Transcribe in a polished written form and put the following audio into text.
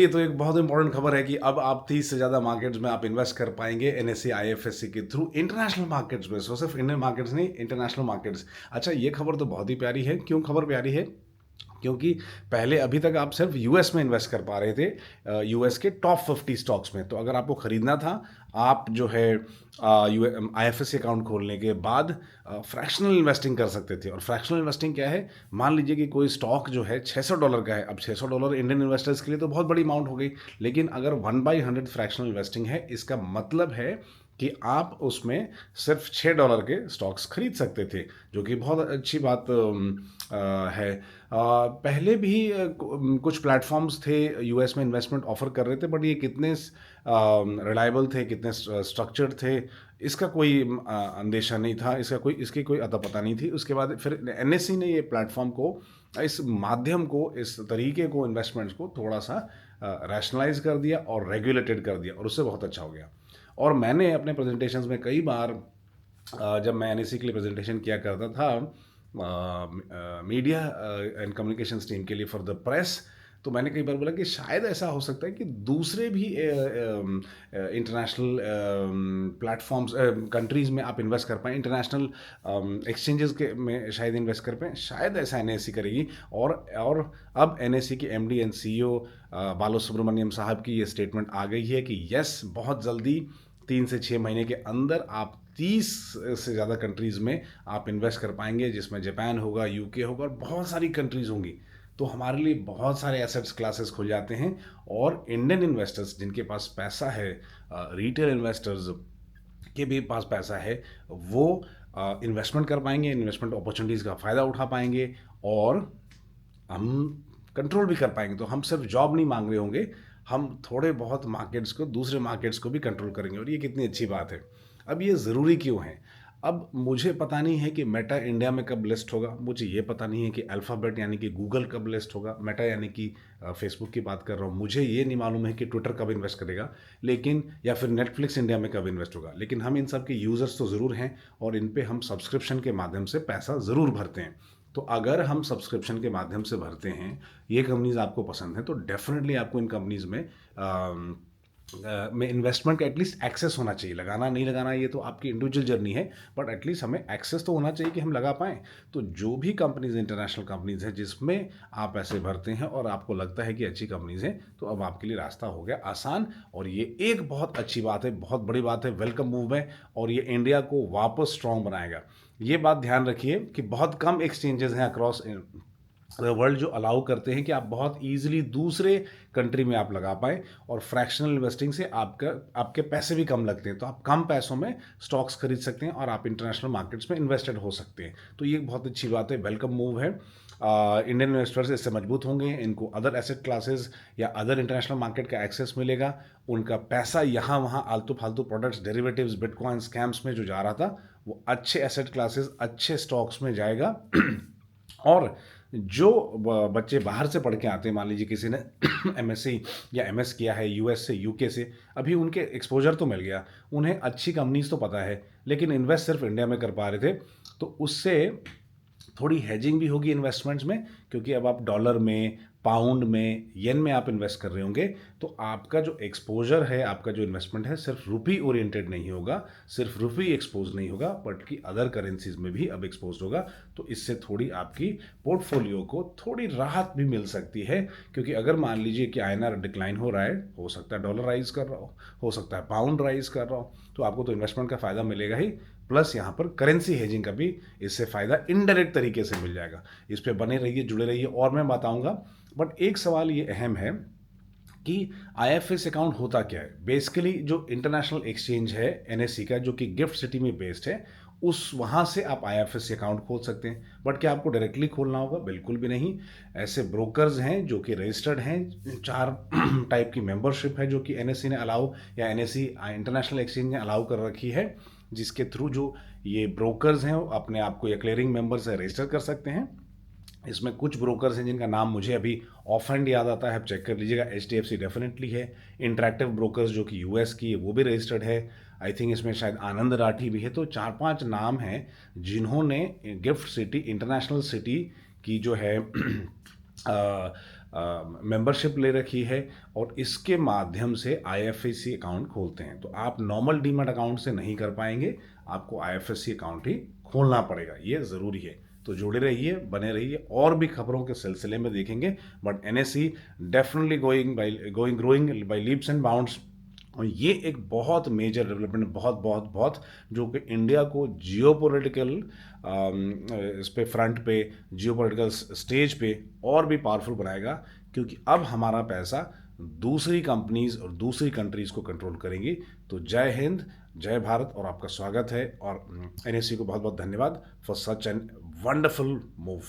ये तो एक बहुत इंपॉर्टेंट खबर है कि अब आप 30 से ज़्यादा मार्केट्स में आप इन्वेस्ट कर पाएंगे एनएससी आईएफएससी के थ्रू इंटरनेशनल मार्केट्स में। सो सिर्फ इंडियन मार्केट्स नहीं, इंटरनेशनल मार्केट्स। अच्छा, ये खबर तो बहुत ही प्यारी है। क्यों खबर प्यारी है? क्योंकि पहले अभी तक आप सिर्फ यूएस में इन्वेस्ट कर पा रहे थे, यूएस के टॉप 50 स्टॉक्स में। तो अगर आपको खरीदना था, आप जो है आईएफएससी अकाउंट खोलने के बाद फ्रैक्शनल इन्वेस्टिंग कर सकते थे। और फ्रैक्शनल इन्वेस्टिंग क्या है? मान लीजिए कि कोई स्टॉक जो है $600 का है। अब $600 इंडियन इन्वेस्टर्स के लिए तो बहुत बड़ी अमाउंट हो गई, लेकिन अगर 1/100 फ्रैक्शनल इन्वेस्टिंग है, इसका मतलब है कि आप उसमें सिर्फ $6 के स्टॉक्स खरीद सकते थे, जो कि बहुत अच्छी बात है। पहले भी कुछ प्लेटफॉर्म्स थे यूएस में इन्वेस्टमेंट ऑफर कर रहे थे, बट ये कितने रिलायबल थे, कितने स्ट्रक्चर्ड थे, इसका कोई अंदेशा नहीं था, इसकी कोई अता पता नहीं थी। उसके बाद फिर एनएससी ने ये प्लेटफॉर्म को, इस माध्यम को, इस तरीके को, इन्वेस्टमेंट्स को थोड़ा सा रैशनलाइज कर दिया और रेगुलेटेड कर दिया, और उससे बहुत अच्छा हो गया। और मैंने अपने प्रेजेंटेशंस में कई बार, जब मैं एनएससी के लिए प्रेजेंटेशन किया करता था मीडिया एंड कम्युनिकेशंस टीम के लिए फॉर द प्रेस, तो मैंने कई बार बोला कि शायद ऐसा हो सकता है कि दूसरे भी इंटरनेशनल प्लेटफॉर्म्स, कंट्रीज़ में आप इन्वेस्ट कर पाएँ, इंटरनेशनल एक्सचेंजेस के में शायद इन्वेस्ट कर पाएँ। शायद ऐसा एनएससी करेगी। और अब एनएससी की एमडी एंड सीईओ बालो सुब्रमण्यम साहब की ये स्टेटमेंट आ गई है कि यस, बहुत जल्दी 3 से 6 महीने के अंदर आप 30 से ज़्यादा कंट्रीज़ में आप इन्वेस्ट कर पाएंगे, जिसमें जापान होगा, यूके होगा, और बहुत सारी कंट्रीज़ होंगी। तो हमारे लिए बहुत सारे एसेट्स क्लासेस खुल जाते हैं। और इंडियन इन्वेस्टर्स जिनके पास पैसा है, रिटेल इन्वेस्टर्स के भी पास पैसा है, वो इन्वेस्टमेंट कर पाएंगे, इन्वेस्टमेंट अपॉर्चुनिटीज़ का फ़ायदा उठा पाएंगे, और हम कंट्रोल भी कर पाएंगे। तो हम सिर्फ जॉब नहीं मांग रहे होंगे, हम थोड़े बहुत मार्केट्स को, दूसरे मार्केट्स को भी कंट्रोल करेंगे, और ये कितनी अच्छी बात है। अब ये ज़रूरी क्यों है? अब मुझे पता नहीं है कि मेटा इंडिया में कब लिस्ट होगा, मुझे ये पता नहीं है कि अल्फ़ाबेट यानी कि गूगल कब लिस्ट होगा, मेटा यानी कि फेसबुक की बात कर रहा हूँ, मुझे ये नहीं मालूम है कि ट्विटर कब इन्वेस्ट करेगा, लेकिन या फिर नेटफ्लिक्स इंडिया में कब इन्वेस्ट होगा। लेकिन हम इन सब के यूज़र्स तो ज़रूर हैं, और इन पे हम सब्सक्रिप्शन के माध्यम से पैसा ज़रूर भरते हैं। तो अगर हम सब्सक्रिप्शन के माध्यम से भरते हैं, ये कंपनीज आपको पसंद है, तो डेफिनेटली आपको इन कंपनीज में इन्वेस्टमेंट का एटलीस्ट एक्सेस होना चाहिए। लगाना नहीं लगाना ये तो आपकी इंडिविजुअल जर्नी है, बट एटलीस्ट हमें एक्सेस तो होना चाहिए कि हम लगा पाएँ। तो जो भी कंपनीज, इंटरनेशनल कंपनीज हैं जिसमें आप पैसे भरते हैं और आपको लगता है कि अच्छी कंपनीज हैं, तो अब आपके लिए रास्ता हो गया आसान। और ये एक बहुत अच्छी बात है, बहुत बड़ी बात है, वेलकम मूव है, और ये इंडिया को वापस स्ट्रांग बनाएगा। ये बात ध्यान रखिए कि बहुत कम एक्सचेंजेस हैं अक्रॉस वर्ल्ड जो अलाउ करते हैं कि आप बहुत ईजिली दूसरे कंट्री में आप लगा पाएँ, और फ्रैक्शनल इन्वेस्टिंग से आपके पैसे भी कम लगते हैं, तो आप कम पैसों में स्टॉक्स खरीद सकते हैं और आप इंटरनेशनल मार्केट्स में इन्वेस्टेड हो सकते हैं। तो ये बहुत अच्छी बात है, वेलकम मूव है। इंडियन इन्वेस्टर्स इससे मजबूत होंगे, इनको अदर एसेट क्लासेस या अदर इंटरनेशनल मार्केट का एक्सेस मिलेगा। उनका पैसा यहाँ वहाँ आलतू फालतू प्रोडक्ट्स, डेरिवेटिव्स, बिटकॉइन, स्कैम्स में जो जा रहा था, वो अच्छे एसेट क्लासेस, अच्छे स्टॉक्स में जाएगा। और जो बच्चे बाहर से पढ़ के आते हैं, मान लीजिए किसी ने एमएससी या एमएस किया है यूएस से, यूके से, अभी उनके एक्सपोजर तो मिल गया, उन्हें अच्छी कंपनीज तो पता है, लेकिन इन्वेस्ट सिर्फ इंडिया में कर पा रहे थे। तो उससे थोड़ी हेजिंग भी होगी इन्वेस्टमेंट्स में, क्योंकि अब आप डॉलर में, पाउंड में, येन में आप इन्वेस्ट कर रहे होंगे, तो आपका जो एक्सपोजर है, आपका जो इन्वेस्टमेंट है, सिर्फ रुपी ओरिएंटेड नहीं होगा, सिर्फ रुपी एक्सपोज नहीं होगा, बट कि अदर करेंसीज में भी अब एक्सपोज होगा। तो इससे थोड़ी आपकी पोर्टफोलियो को थोड़ी राहत भी मिल सकती है, क्योंकि अगर मान लीजिए कि आईएनआर डिक्लाइन हो रहा है, हो सकता है डॉलर राइज कर रहा हो सकता है पाउंड राइज कर रहा हो, तो आपको तो इन्वेस्टमेंट का फ़ायदा मिलेगा ही, प्लस यहाँ पर करेंसी हेजिंग का भी इससे फ़ायदा इनडायरेक्ट तरीके से मिल जाएगा। इस पे बने रहिए, जुड़े रहिए, और मैं बताऊंगा। बट एक सवाल ये अहम है कि आईएफएस अकाउंट होता क्या है। बेसिकली जो इंटरनेशनल एक्सचेंज है एनएससी का, जो कि गिफ्ट सिटी में बेस्ड है, उस वहाँ से आप आईएफएस अकाउंट खोल सकते हैं। बट क्या आपको डायरेक्टली खोलना होगा? बिल्कुल भी नहीं। ऐसे ब्रोकर्स हैं जो कि रजिस्टर्ड हैं, 4 टाइप की मेंबरशिप है जो कि एनएससी ने अलाउ, या एनएससी इंटरनेशनल एक्सचेंज ने अलाउ कर रखी है, जिसके थ्रू जो ये ब्रोकर्स हैं अपने आप को या क्लियरिंग मेंबर से रजिस्टर कर सकते हैं। इसमें कुछ ब्रोकर्स हैं जिनका नाम मुझे अभी ऑफ हैंड याद आता है, आप चेक कर लीजिएगा। एचडीएफसी डेफिनेटली है, इंटरैक्टिव ब्रोकर्स जो कि यूएस की है वो भी रजिस्टर्ड है, आई थिंक इसमें शायद आनंद राठी भी है। तो 4-5 नाम हैं जिन्होंने गिफ्ट सिटी, इंटरनेशनल सिटी की जो है मेंबरशिप ले रखी है और इसके माध्यम से आईएफएससी अकाउंट खोलते हैं। तो आप नॉर्मल डीमैट अकाउंट से नहीं कर पाएंगे, आपको आईएफएससी अकाउंट ही खोलना पड़ेगा, ये ज़रूरी है। तो जुड़े रहिए, बने रहिए, और भी खबरों के सिलसिले में देखेंगे। But NSE definitely growing by leaps and bounds. और ये एक बहुत मेजर डेवलपमेंट, बहुत बहुत बहुत, जो कि इंडिया को जियोपॉलिटिकल इस पे फ्रंट पे, जियोपॉलिटिकल स्टेज पे और भी पावरफुल बनाएगा, क्योंकि अब हमारा पैसा दूसरी कंपनीज और दूसरी कंट्रीज को कंट्रोल करेंगी। तो जय हिंद, जय भारत, और आपका स्वागत है, और एनएससी को बहुत बहुत धन्यवाद for such an wonderful move.